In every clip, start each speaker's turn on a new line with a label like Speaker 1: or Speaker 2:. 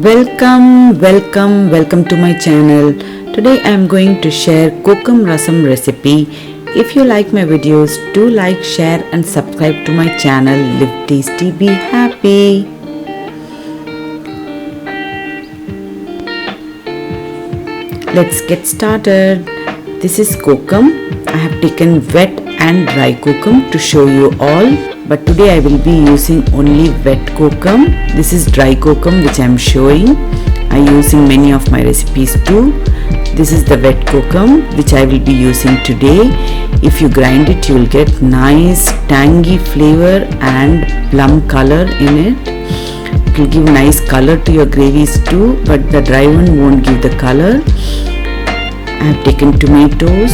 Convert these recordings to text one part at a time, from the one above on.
Speaker 1: Welcome to my channel. Today I am going to share Kokum Rasam recipe. If you like my videos, do like, share and subscribe to my channel. Live tasty, be happy. Let's get started. This is kokum. I have taken wet and dry kokum to show you all, but today I will be using only wet kokum. This is dry kokum which I am showing. I use in many of my recipes too. This is the wet kokum which I will be using today. If you grind it, you will get nice tangy flavor and plum color in it. It will give nice color to your gravies too, but the dry one won't give the color. I have taken tomatoes,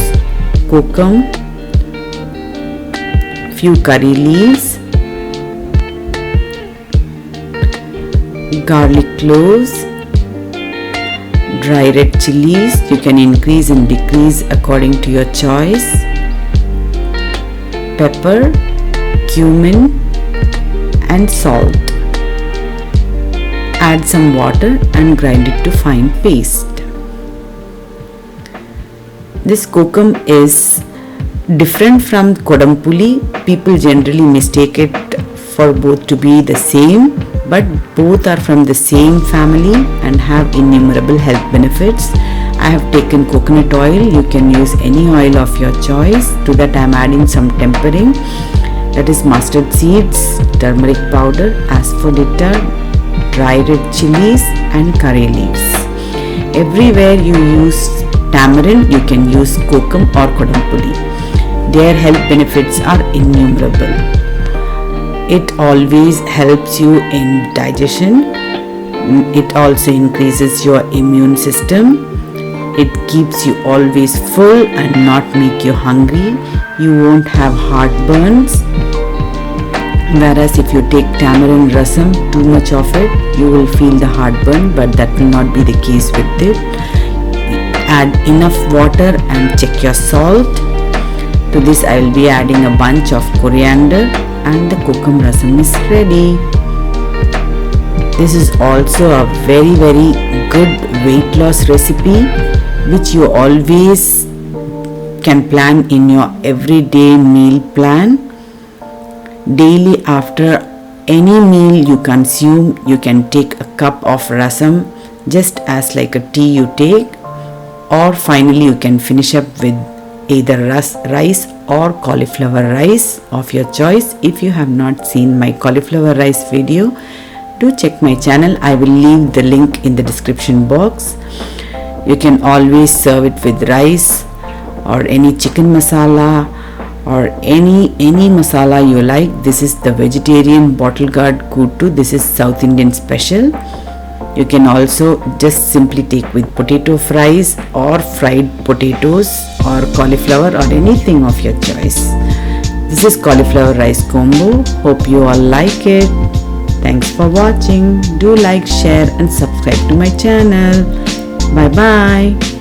Speaker 1: kokum, few curry leaves, garlic cloves, dry red chilies. You can increase and decrease according to your choice, pepper, cumin and salt. Add some water and grind it to fine paste. This kokum is different from kodampuli. People generally mistake it for both to be the same, but both are from the same family and have innumerable health benefits. I have taken coconut oil. You can use any oil of your choice. To that I am adding some tempering, that is mustard seeds, turmeric powder, asafoetida, dry red chilies and curry leaves. Everywhere you use tamarind, you can use kokum or kodampuli. Their health benefits are innumerable. It always helps you in digestion. It also increases your immune system. It keeps you always full and not make you hungry. You won't have heartburns. Whereas if you take tamarind rasam, too much of it, you will feel the heartburn, but that will not be the case with it. Add enough water and check your salt. To this I will be adding a bunch of coriander and the kokum rasam is ready. This is also a very good weight loss recipe which you always can plan in your everyday meal plan. Daily after any meal you consume, you can take a cup of rasam just as like a tea you take, or finally you can finish up with either rice or cauliflower rice of your choice. If you have not seen my cauliflower rice video, do check my channel. I will leave the link in the description box. You can always serve it with rice or any chicken masala or any masala you like. This is the vegetarian bottle gourd kuttu. This is South Indian special. You can also just simply take with potato fries or fried potatoes or cauliflower or anything of your choice. This is cauliflower rice combo. Hope you all like it. Thanks for watching. Do like, share and subscribe to my channel. Bye bye.